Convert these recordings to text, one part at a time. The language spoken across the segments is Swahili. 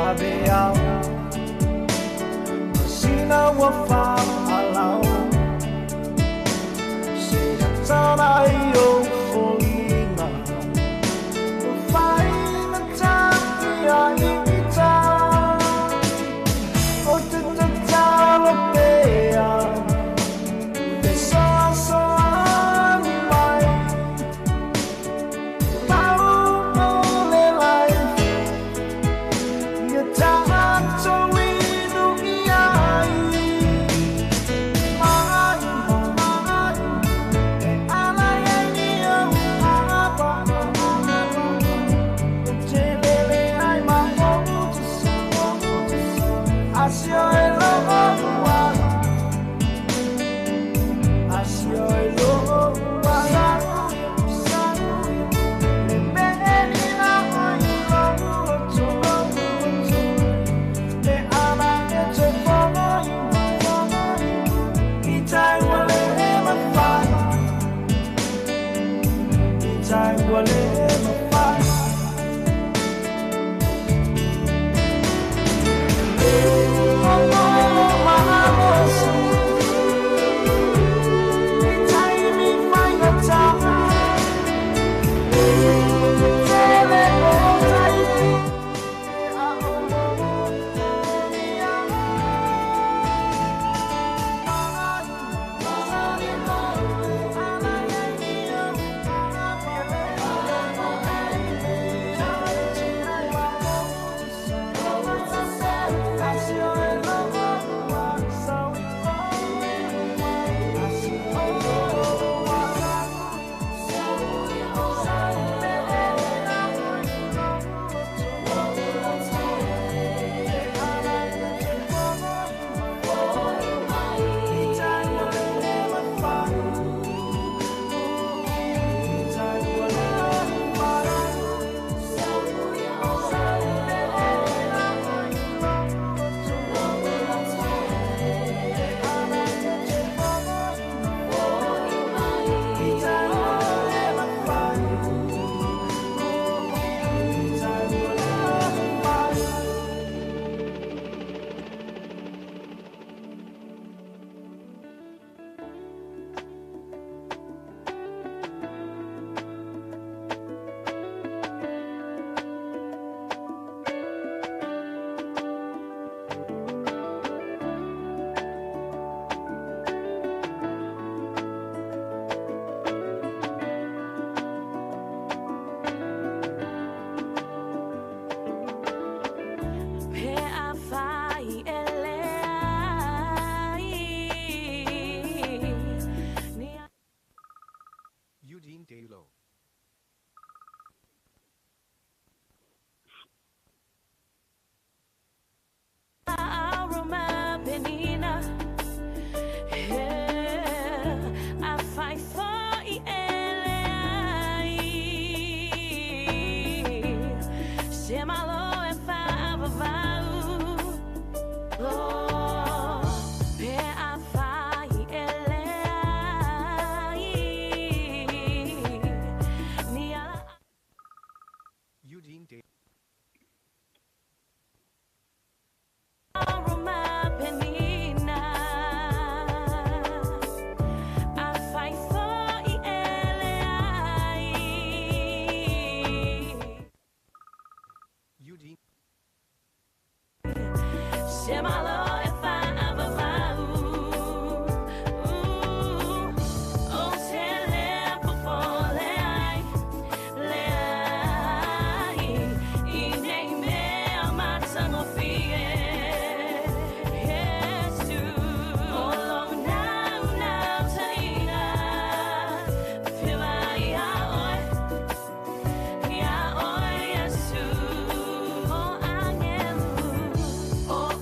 Abeao Masina wafa alao Siya tana iyo folina Ufai na tanti ya ita O tutatalo pea De soa soa mai Pau mole lai Ia tato inu iai Mai mai E ala e ia apa Te lele ai ma o tu sa Asio e logo Asio e logo Eugene Delulo. Aroma Penina. Yeah, I fight for LA. Shemalo and Five of Eugene Delulo. Eugene. Oh,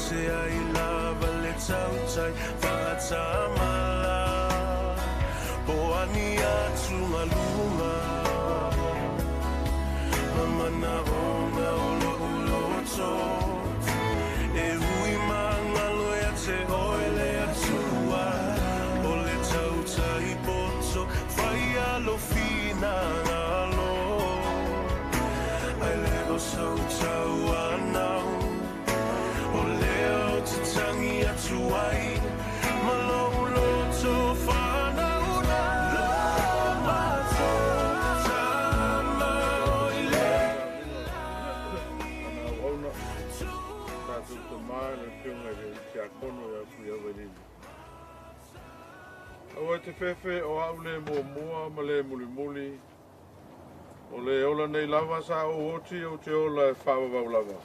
se ai lava le tautai whaatamala o ani atu maluma mamana ona ulo ulo to e hui mangalo ya te oile atua o le tautai poto whai alo fina ngalo ai lego sau tau anau o leo te tangi atu ai malo loto whanau na lo mato tama oile Ona tātou te mai na whiunga re kia kono e aku ia warini. Aua te whewhe o au le mua ma le muli. O le ola nei lava sa o hoti o te ola e whawawau lava.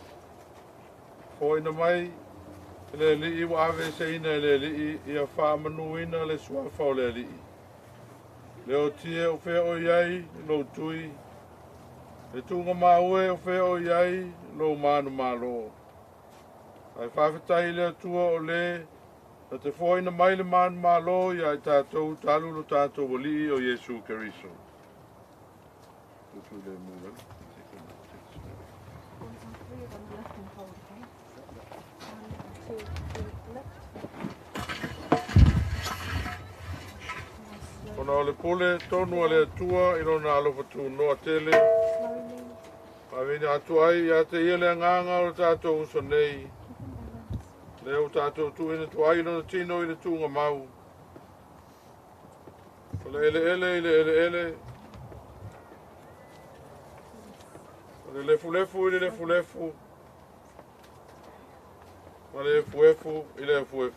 Hoina mai, le lii wa ave se ina le lii ia whamanuina le suafa o le lii. Le o tie o whea o iai lo tui. Le tunga maue o whea o iai lo manu malo. Ai whawhetai le atua o le na te whoina mai le manu malo ia i tātou talulu tātou wali o Yesu Keriso. Tutu le mua. Ona o le pole tonu a le atua i rona alofa tu noa tele. Awini atu ai ia te ia le nganga o tātou uso nei. Leo tātou tu ina tu ai lona tino i le tunga mau. O le ele. O le lefu i le lefu. O le efu i le efu.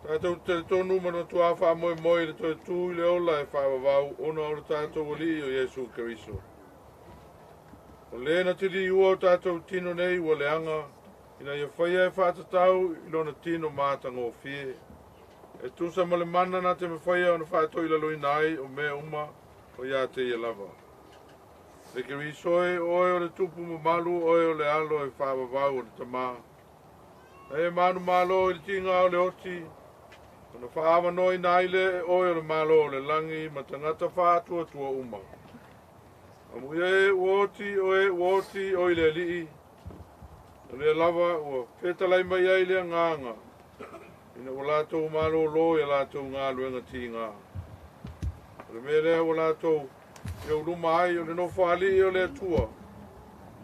Tātou te tonu mana tu a wha moi le toi tū i le ola e whawawau ona o le tātou wali o Yesu Keriso. O le na tiri ua o tātou tino nei ua leanga, ina ia whaia e whātatau i lona tino mātanga o fie. E tusa ma le mana na te me whaia o na whātou i laloi nai o mea uma o ia te ia lava. Le Keriso e oe o le tupu ma malu oe o le alo e whawawau o le tamā. E manu malo i le tinga o le oti, ona whaawa noi nai le oe o le malo o le langi ma tangata whātua tua uma. Amu e uoti o i le lii. O le lava ua whetalai mai ai le nganga. Ina o lātou malo lo i lātou ngā luenga ti ngā. O le mele o lātou i au luma ai o le no whaali o le atua.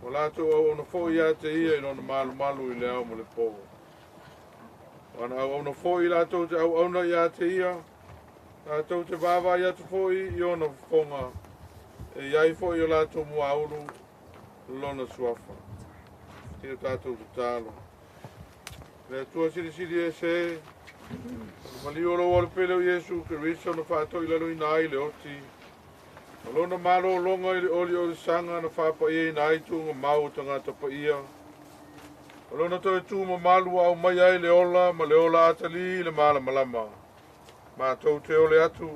O lātou au na fo i a te ia i no na malu i le au mo le pogo. Ana au na fo i lātou te au na i a te ia. Lātou te wawa i atu fo i o na fonga. E iai fo i o lātou mua auru lona suafa. Tino tātou te tālo. Le tua siri e se. Mali olo wale pele o Yesu Keriso na whātou i lalo i nai le oti. Lona malo longa i oli o le sanga na whāpa i nai tunga mau tangata pa ia. Lona toi tu ma malu au mai ai le ola ma le ola atali le mala malama. Mātou te ole atu.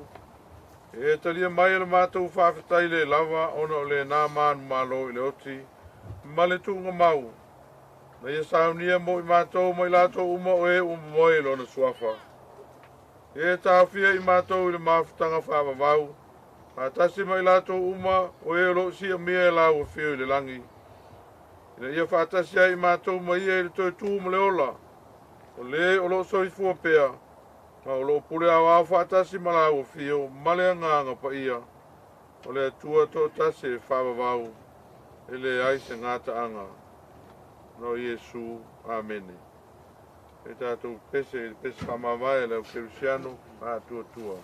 E talia mai le mātou whawhetai le lava ona o le nā mānu malo i le oti. Ma le tunga mau. Na ia saunia mo i mātou mai lātou uma o e moe lona suafa. E tāwhia i mātou i le mawhitanga whawawau. Ma tasi mai lātou uma o e lo si a mea e lau o whio i le langi. Ina ia whātasi ai mātou mai e le toi tū ma le ola. O le o lo soi fua pea. Ma o lo pule au au whātasi ma lau o whio ma le nganga pa ia. O le atua tō tasi e whawawau. E le aise ngāta anga. No Yesu. Amene. E tātou pese whamawai e leo Kerusiano. A tua tua.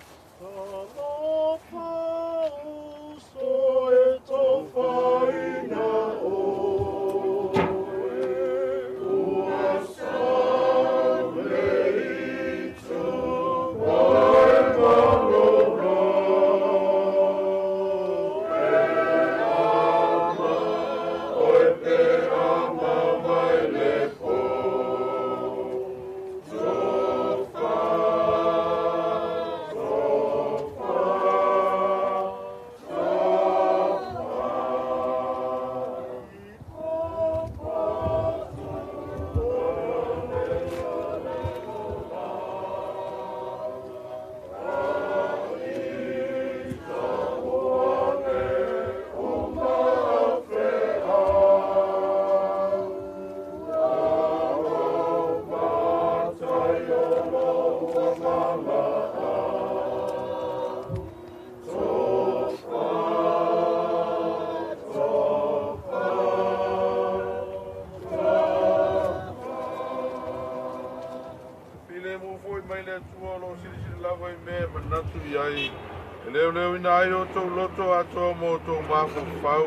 leo leo ina ai o tau loto ato mo tau mafu fau.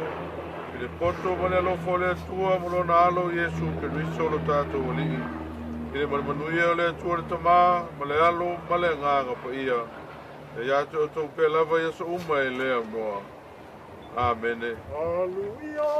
I le poto ma le alofo le tua mo lona alo Iesu Keriso lo tātou alii. I le manuia o le tua le tamā, ma le alo, ma le nganga pa ia. E ia te o tau pe lava ia sa uma e lea noa. Amene. Alleluia.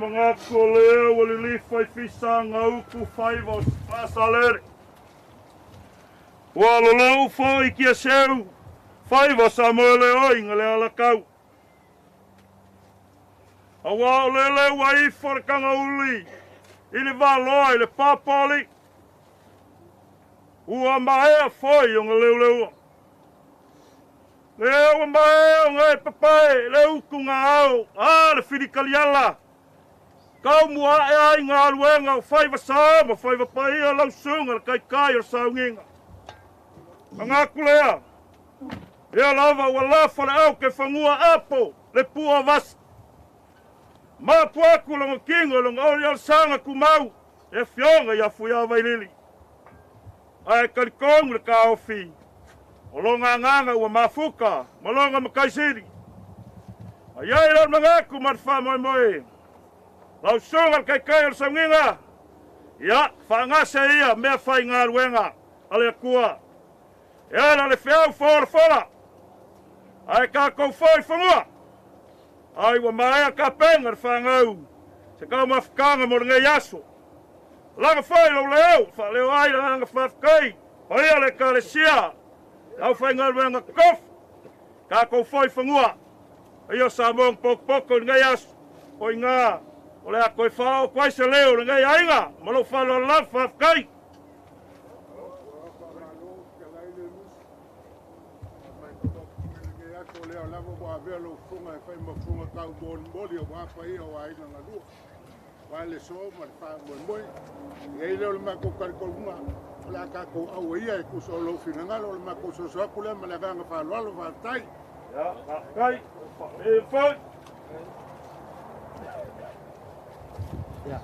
Mga kolea walili fai fisanga uku faivos pasaleri. Walolo fai kia seu faivos amole oi ngale alakau. Awa lele wai forkanga uli ili valoi le papali. Ua mahea foi o ngale uleu. Leo mahea ngai papai le uku ngau le fidikaliala. Kau mua e ai ngā luenga o whaiva sā, ma whaiva paia lau sunga le kai o saunginga. Ma ngā kulea, ea lava ua lafa le au ke whangua apo le pua vasi. Ma puaku longa kinga longa ori al sanga kumau, e fionga ia fui a vailili. Ai kalikongu le ka ofi, o longa nganga ua mafuka, ma longa makaisiri. Ai ai lau mangaku marfa moi moi. Lau sunga kai o saunginga. Ia, whaangase ia, mea whai ngā ruenga, ale kua. Ia, na le whiau whora. Ai ka kou whai whangua. Ai wa maea ka penga whangau. Se kau mawhikanga mo ringa yaso. Langa whai lau leo, wha leo ai na hanga whafkai. Hoi ale ka le sia. Lau whai ngā ruenga kof. Ka kou whai whangua. Ia sa mong poko ringa yaso. Hoi ngā. O lea koe whao koe se leo na ngai ainga, malo whalo la whafkai. O lea lava wa velo funga e whai mafunga kau boli o wapa ia o aina na lua. Wa le so ma le wha moi. Ei leo le mako karikolunga, o lea kako au ia e kuso lo finangalo, o le mako so soakule ma le ganga whaloalo whatai. Ja, whafkai, e whai. Ja.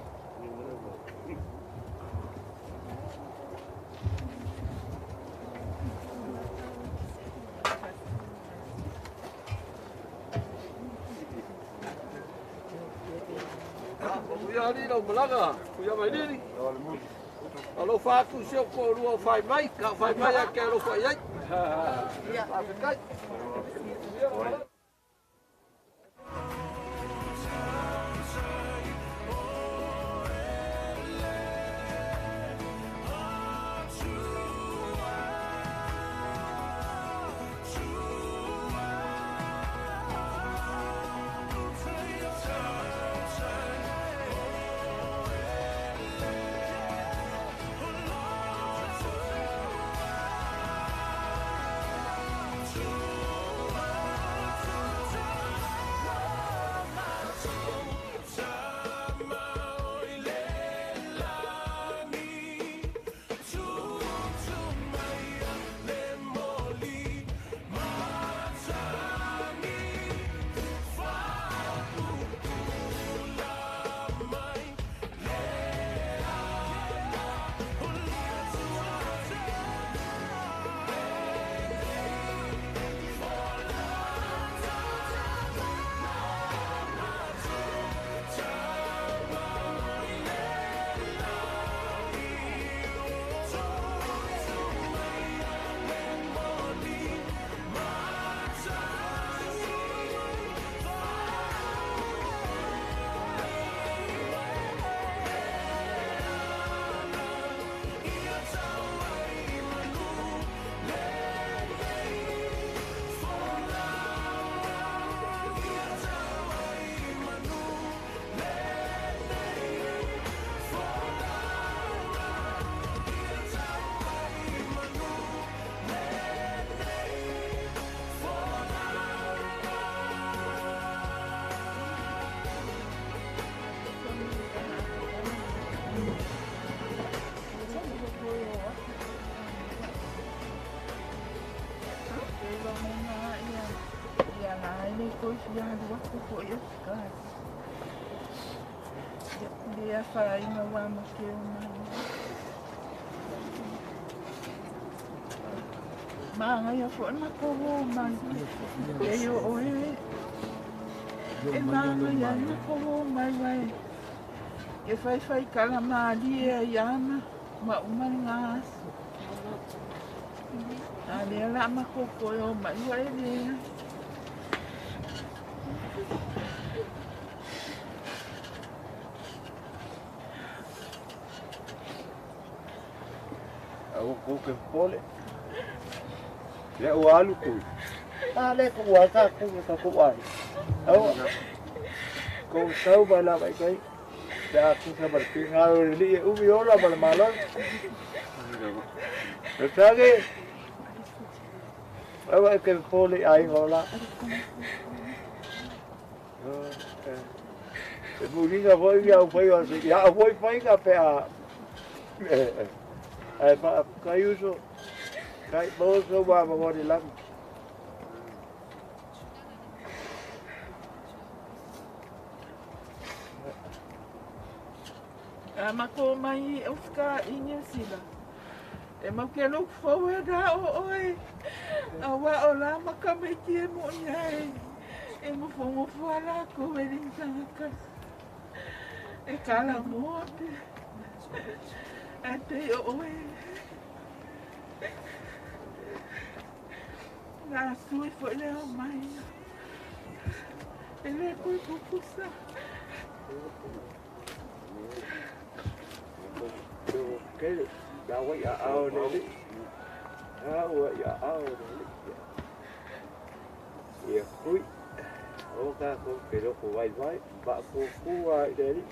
Kuya ni no malaga, kuya mai ni. Alo fa tu se ko lu fai mai, ka fai mai ke lo fai ai. Ya, kai. foi fiado a ko yo ka. Dia fa ina wa ma ke uma. Ma ya fo na ko ma. E yo oe. E ma ya na ko mai mai. E fai kala ma dia yana ma uma ngas. Ale la ma ko yo mai wa dia. Ko ke pole. Le o alu ku. Ale ko wa ka ko ai. Au. Ko sau bala bai kai. Da ku sa bar ki ngalo li u bi ola bal malon. Retage. Au ke pole ai hola. E buringa foi ya foi ka pe a. Kai uso kai boso wa mo di lam Mako mai uska inya sila. E mau ke look forward o oi. Awa ola maka me tie mo nyai. E mo fongo fala ko wedding sanga. E kala mo. Ate oi. Na sui foi leo mai. Ele foi pupusa. Cái đã quay ở ao này đi, quay ở ao này đi, yeah, cúi, ok, không cái đó của vay vay, bạn của vay đấy đi.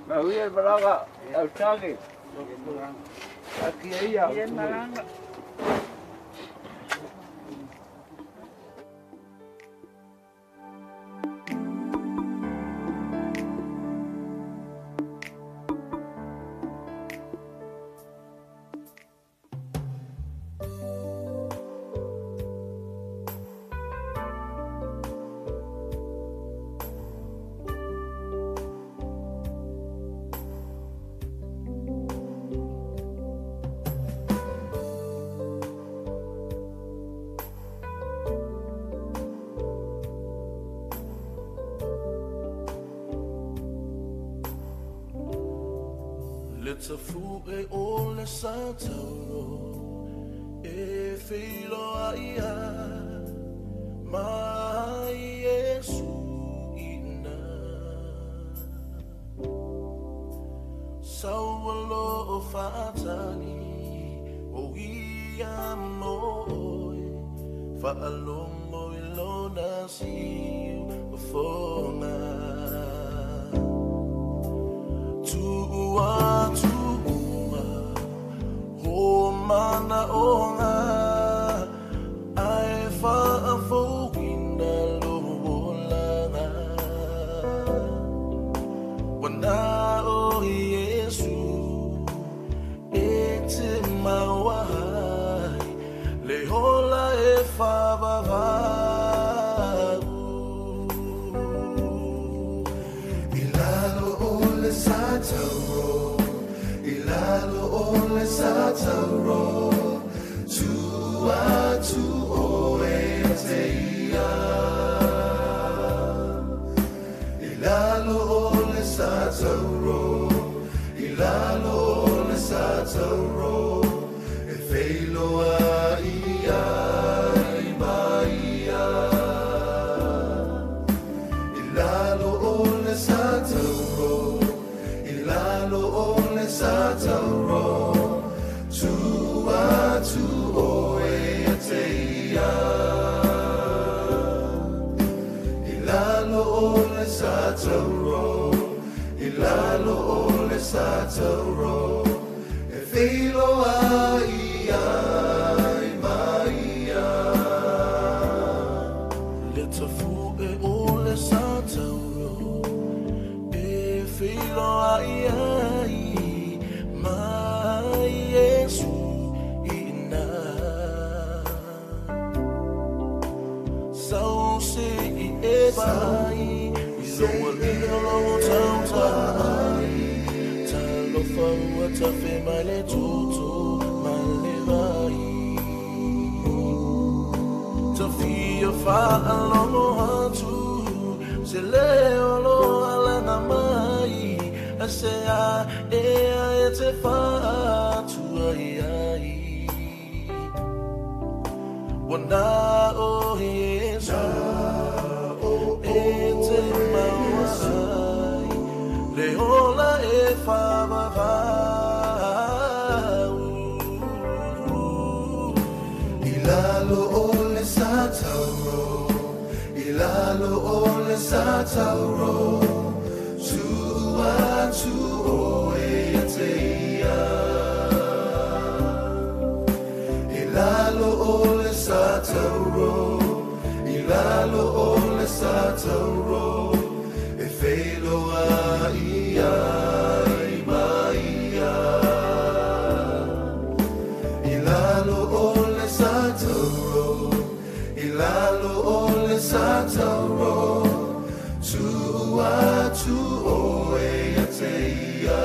Mahuyan Malaga, El Changi. Aquí ella. Let's a fool e ole santo e filo aia ma Yesu ina sawalo fatani o ia mo fa alongo ilona si fona mana onga ai fa fo wina lo bolanga wana o Yesu ete mawai le hola e fa baba ilalo ole sataro ilalo ole sataro to le sataro, ilalo le sataro, e feilo a ia i maia. Ilalo le sataro, ilalo le sataro, tua tu oe a teia. Ilalo le sataro, ilalo le sataro, e filo a ia i maia. Le tafu e o le sataro, e filo a ia i mai Yesu ina. So se i e vai, i loa ina lo tau tai. Talo fau a tafe mai le tutu, mai le vai. Tafia fa alono hatu, se leo lo alana mai. A se a e te fa tu ai ai. Wana o Yesu, e te mawai, le ola e fa vavau. Ilalo o le sataro, ilalo o le sataro, tua tu o e ateia. Ilalo o le sataro, ilalo o le sataro, e felo a ia i maia. Ilalo o le sataro, ilalo o le sataro, tua tu o e ateia.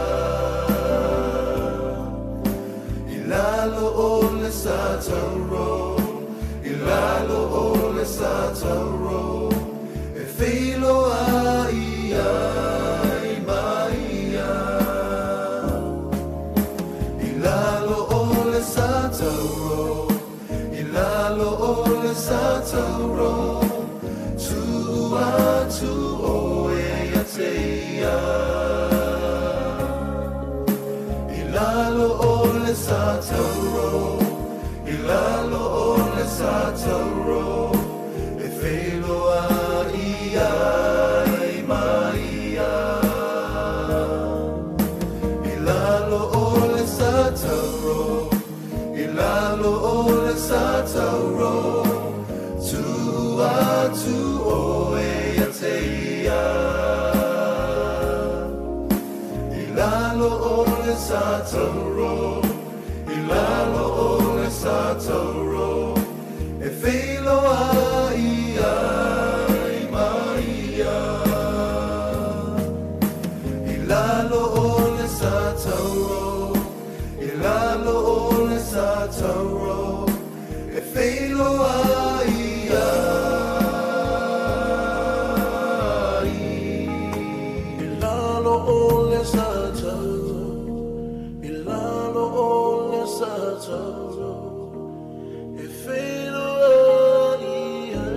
Ilalo o le sataro, ilalo o le sataro, e filo a ia i maia. Ilalo o le sataro, ilalo o le sataro, tua tu o e ateia. Ilalo o le sataro, ilalo o le sataro, e felo a ia i maia. Ilalo o le sataro, ilalo o le sataro, tua tu o e ateia. Ilalo o le sataro, ilalo o le sataro, e filo a ia i maia. Ilalo o le sataro, ilalo o le sataro, e filo a ia. Ilalo o le sataro, ilalo o le sataro, e filo a ia.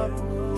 mapu